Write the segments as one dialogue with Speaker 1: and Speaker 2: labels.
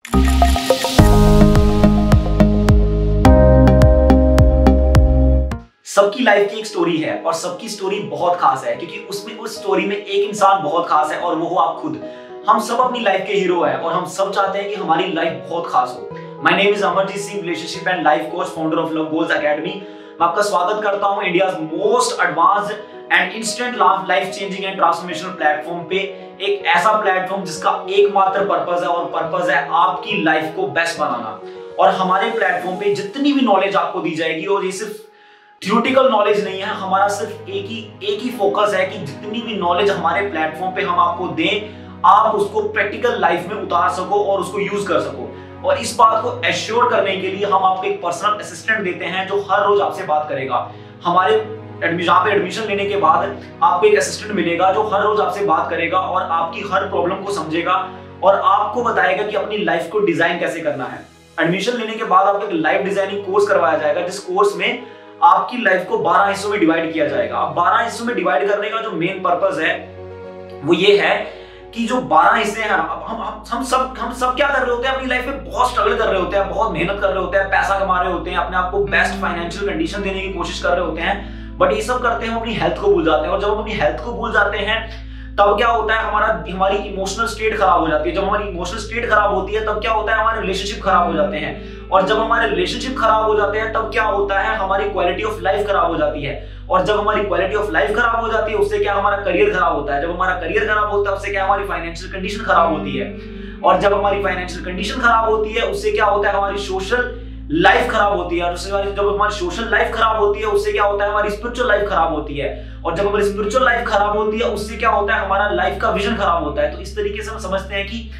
Speaker 1: सबकी लाइफ की एक स्टोरी है और सबकी स्टोरी बहुत खास है, क्योंकि उसमें उस स्टोरी में एक इंसान बहुत खास है और वो हो आप खुद। हम सब अपनी लाइफ के हीरो हैं और हम सब चाहते हैं कि हमारी लाइफ बहुत खास हो। My name is Amarjeet Singh, relationship and life coach, founder of love goals academy. मैं आपका स्वागत करता हूं India's most advanced and instant life changing and transformational platform पे। एक ऐसा प्लेटफॉर्म जिसका एकमात्र पर्पस है और पर्पस है आपकी लाइफ को बेस्ट बनाना। और हमारे प्लेटफॉर्म पे जितनी भी नॉलेज आपको दी जाएगी, और ये सिर्फ थ्योरेटिकल नॉलेज नहीं है, हमारा सिर्फ एक ही फोकस है कि जितनी भी नॉलेज हमारे प्लेटफॉर्म पे हम आपको दें, आप उसको प्रैक्टिकल लाइफ में उतार सको और उसको यूज कर सको। और इस बात को एश्योर करने के लिए हम आपको एक पर्सनल असिस्टेंट देते हैं जो हर रोज आपसे बात करेगा। हमारे यहाँ पे एडमिशन लेने के बाद आपको एक असिस्टेंट मिलेगा जो हर रोज आपसे बात करेगा और आपकी हर प्रॉब्लम को समझेगा और आपको बताएगा कि अपनी लाइफ को डिजाइन कैसे करना है। एडमिशन लेने के बाद आपको एक लाइफ डिजाइनिंग कोर्स करवाया जाएगा, जिस कोर्स में आपकी लाइफ को 12 हिस्सों में डिवाइड किया जाएगा। अब 12 हिस्सों में डिवाइड करने का जो मेन पर्पस है वो ये है कि जो 12 हिस्से हैं, हम सब क्या कर रहे होते हैं अपनी लाइफ में, बहुत स्ट्रगल कर रहे होते हैं, बहुत मेहनत कर रहे होते हैं, पैसा कमा रहे होते हैं, अपने आप को बेस्ट फाइनेंशियल कंडीशन देने की कोशिश कर रहे होते हैं। बट ये सब करते हैं हम अपनी हेल्थ को भूल जाते हैं, और जब हम अपनी हेल्थ को भूल जाते हैं तब क्या होता है, हमारी इमोशनल स्टेट खराब हो जाती है। जब हमारी इमोशनल स्टेट खराब होती है तब क्या होता है, हमारे रिलेशनशिप खराब हो जाते हैं, और जब हमारे रिलेशनशिप खराब हो जाते हैं तब क्या होता है, हमारी क्वालिटी ऑफ लाइफ खराब हो जाती है, और जब हमारी क्वालिटी ऑफ लाइफ खराब हो जाती है उससे क्या हमारा करियर खराब होता है, जब हमारा करियर खराब होता है उससे क्या हमारी फाइनेंशियल कंडीशन खराब होती है, और जब हमारी फाइनेंशियल कंडीशन खराब होती है उससे क्या होता है, हमारी सोशल लाइफ खराब होती है, और जब हमारी सोशल लाइफ खराब होती है उससे क्या होता है, हमारी स्पिरिचुअल लाइफ खराब होती है, और जब हमारी स्पिरिचुअल लाइफ खराब होती है उससे क्या होता है, हमारा लाइफ का विजन खराब होता है। तो इस तरीके से हम समझते हैं कि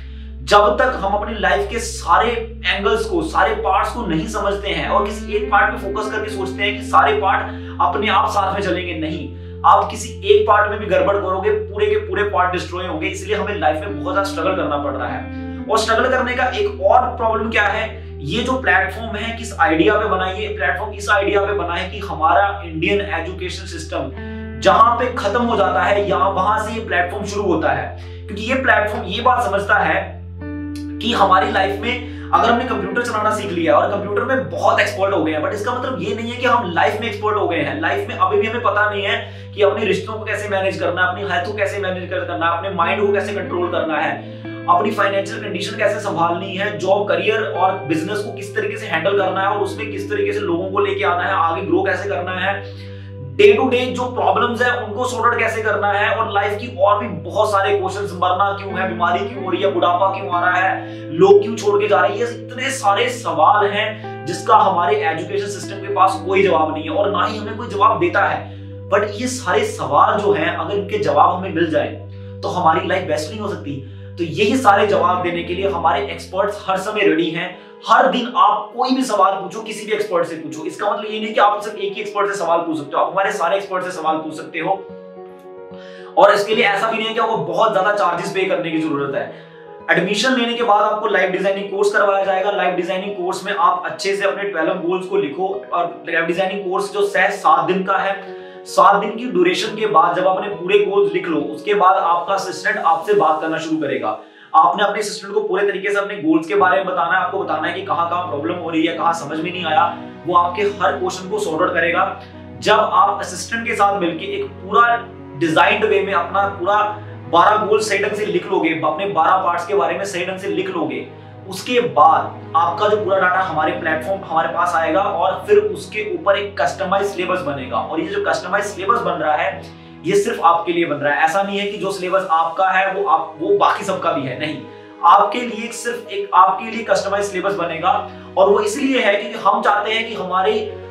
Speaker 1: जब तक हम अपनी लाइफ के सारे एंगल्स को, सारे पार्ट्स को नहीं समझते हैं और किसी एक पार्ट पे फोकस करके सोचते हैं कि सारे पार्ट अपने आप साथ में चलेंगे, नहीं, आप किसी एक पार्ट में भी गड़बड़ करोगे, पूरे के पूरे पार्ट डिस्ट्रॉय होंगे। इसलिए हमें लाइफ में बहुत ज्यादा स्ट्रगल करना पड़ रहा है। और स्ट्रगल करने का एक और प्रॉब्लम क्या है, ये जो प्लेटफॉर्म है किस आइडिया पे बना है, ये प्लेटफॉर्म इस आइडिया पे बना है कि हमारा इंडियन एजुकेशन सिस्टम जहां पे खत्म हो जाता है, यहाँ वहां से ये प्लेटफॉर्म शुरू होता है। क्योंकि ये प्लेटफॉर्म ये बात समझता है कि हमारी लाइफ में अगर हमने कंप्यूटर चलाना सीख लिया और कंप्यूटर में बहुत एक्सपर्ट हो गए हैं, बट इसका मतलब ये नहीं है कि हम लाइफ में एक्सपर्ट हो गए हैं। लाइफ में अभी भी हमें पता नहीं है कि अपने रिश्तों को कैसे मैनेज करना है, अपनी हेल्थ को कैसे मैनेज करना है, अपने माइंड को कैसे कंट्रोल करना है, अपनी फाइनेंशियल कंडीशन कैसे संभालनी है, जॉब, करियर और बिजनेस को किस तरीके से हैंडल करना है, और उसमें किस तरीके से लोगों को लेके आना है, आगे ग्रो कैसे करना है, डे टू डे जो प्रॉब्लम्स है उनको सॉर्ट आउट कैसे करना है, और लाइफ की और भी बहुत सारे क्वेश्चंस, मरना क्यों है, बीमारी क्यों हो रही है, बुढ़ापा क्यों आ रहा है, लोग क्यों छोड़ के जा रहे हैं, ये इतने सारे सवाल हैं जिसका हमारे एजुकेशन सिस्टम के पास कोई जवाब नहीं है और ना ही हमें कोई जवाब देता है। बट ये सारे सवाल जो हैं, अगर इनके जवाब हमें मिल जाए तो हमारी लाइफ बेस्ट नहीं हो सकती। तो यही सारे जवाब देने के लिए हमारे एक्सपर्ट्स हर समय रेडी हैं। हर दिन आप कोई भी सवाल पूछो, किसी भी एक्सपर्ट से पूछो। इसका मतलब ये नहीं कि आप सिर्फ एक ही एक्सपर्ट से सवाल पूछ सकते हो, आप हमारे सारे एक्सपर्ट से सवाल पूछ सकते हो। और इसके लिए ऐसा भी नहीं है कि आपको बहुत ज्यादा चार्जेस पे करने की जरूरत है। एडमिशन लेने के बाद आपको लाइफ डिजाइनिंग कोर्स करवाया जाएगा। लाइफ डिजाइनिंग कोर्स में आप अच्छे से अपने 12 गोल्स को लिखो, और लाइफ डिजाइनिंग कोर्स जो 7 दिन का है, 7 दिन की ड्यूरेशन के बाद जब आपने पूरे गोल्स लिख लो, उसके बाद आपका असिस्टेंट आपसे बात करना शुरू करेगा। आपने अपने असिस्टेंट को पूरे तरीके से अपने गोल्स के बारे में बताना है, आपको बताना है कि कहां प्रॉब्लम हो रही है, कहां समझ में नहीं आया, वो आपके हर क्वेश्चन को सॉर्ट आउट करेगा। जब आप असिस्टेंट के साथ मिलकर एक पूरा डिजाइन्ड वे में अपना पूरा 12 गोल सही ढंग से लिख लोगे, अपने 12 पार्ट्स के बारे में सही ढंग से लिख लोगे, उसके बाद आपका जो पूरा डाटा हमारे प्लेटफॉर्म हमारे पास आएगा और फिर उसके ऊपर एक कस्टमाइज सिलेबस बनेगा। और ये जो कस्टमाइज सिलेबस बन रहा है ये सिर्फ आपके लिए बन रहा है। ऐसा नहीं है कि जो सिलेबस आपका है वो बाकी सबका भी है, नहीं, आपके लिए सिर्फ एक आपके लिए कस्टमाइज सिलेबस बनेगा। और वो इसलिए है क्योंकि हम चाहते हैं कि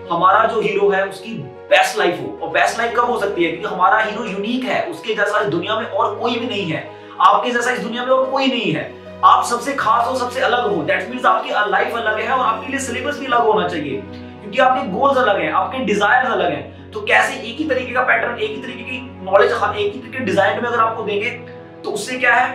Speaker 1: हमारा जो हीरो है उसकी बेस्ट लाइफ हो। और बेस्ट लाइफ कब हो सकती है, क्योंकि हमारा हीरो यूनिक है, उसके जैसा इस दुनिया में और कोई भी नहीं है, आपके जैसा इस दुनिया में और कोई नहीं है। आप सबसे खास हो, सबसे अलग हो। दैट मींस आपकी लाइफ अलग है और आपके लिए सिलेबस भी अलग होना चाहिए, क्योंकि आपके गोल्स अलग हैं, आपके डिजायर्स अलग हैं। तो कैसे एक ही तरीके का पैटर्न, एक ही तरीके की नॉलेज, एक ही तरीके के डिजाइन में अगर आपको देंगे तो उससे क्या है,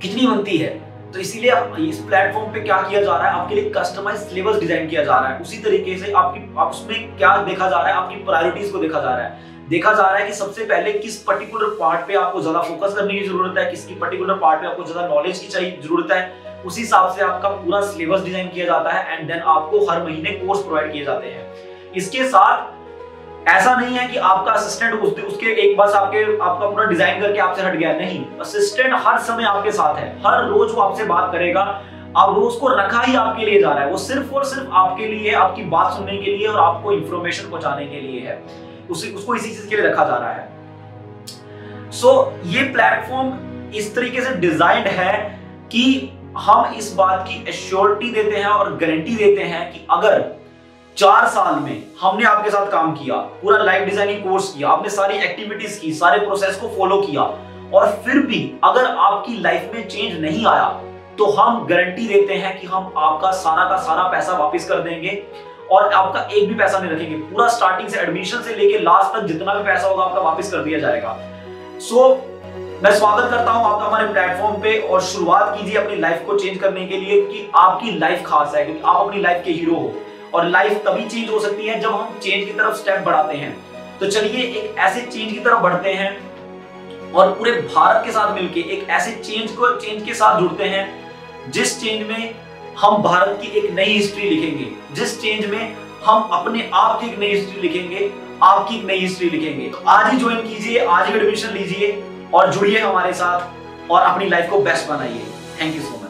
Speaker 1: कितनी बनती है। तो इसीलिए इस प्लेटफॉर्म पे क्या किया जा रहा है, आपके लिए कस्टमाइज सिलेबस डिजाइन किया जा रहा है। उसी तरीके से आप उसमें क्या देखा जा रहा है, आपकी प्रायोरिटीज को देखा जा रहा है। देखा जा रहा है कि सबसे पहले किस पर्टिकुलर पार्ट पे आपको ज्यादा फोकस करने की जरूरत है, किसकी पर्टिकुलर पार्ट पे आपको ज्यादा नॉलेज की चाहिए जरूरत है। उसी हिसाब से आपका पूरा सिलेबस डिजाइन किया जाता है एंड देन आपको हर महीने कोर्स प्रोवाइड किए जाते हैं। इसके साथ ऐसा नहीं है कि आपका असिस्टेंट उसके एक बस आपका पूरा डिजाइन करके आपसे हट गया, नहीं, असिस्टेंट हर समय आपके साथ है, हर रोज वो आपसे बात करेगा। अब वो उसको रखा ही आपके लिए जा रहा है, वो सिर्फ और सिर्फ आपके लिए, आपकी बात सुनने के लिए और आपको इंफॉर्मेशन पहुंचाने के लिए है, उसको इसी चीज के लिए रखा जा रहा है। ये प्लेटफॉर्म इस तरीके से डिजाइंड है कि हम इस बात की एश्योरिटी देते हैं और गारंटी देते हैं कि अगर 4 साल में हमने आपके साथ काम किया, पूरा लाइफ डिजाइनिंग कोर्स किया, आपने सारी एक्टिविटीज की, सारे प्रोसेस को फॉलो किया और फिर भी अगर आपकी लाइफ में चेंज नहीं आया, तो हम गारंटी देते हैं कि हम आपका सारा का सारा पैसा वापस कर देंगे और आपका एक भी पैसा नहीं रखेंगे। पूरा स्टार्टिंग से, एडमिशन से लेके लास्ट तक जितना भी पैसा होगा आपका वापस कर दिया जाएगा। मैं स्वागत करता हूं आपका हमारे प्लेटफॉर्म पे और शुरुआत कीजिए अपनी लाइफ को चेंज करने के लिए, क्योंकि आपकी लाइफ खास है, क्योंकि आप अपनी लाइफ के हीरो हो और लाइफ तभी चेंज हो सकती है जब हम चेंज की तरफ स्टेप बढ़ाते हैं। तो चलिए एक ऐसे चेंज की तरफ बढ़ते हैं और पूरे भारत के साथ मिलकर एक ऐसे चेंज के साथ जुड़ते हैं जिस चेंज में हम भारत की एक नई हिस्ट्री लिखेंगे, जिस चेंज में हम अपने आप की एक नई हिस्ट्री लिखेंगे, आपकी एक नई हिस्ट्री लिखेंगे। तो आज ही ज्वाइन कीजिए, आज ही एडमिशन लीजिए और जुड़िए हमारे साथ और अपनी लाइफ को बेस्ट बनाइए। Thank you so much.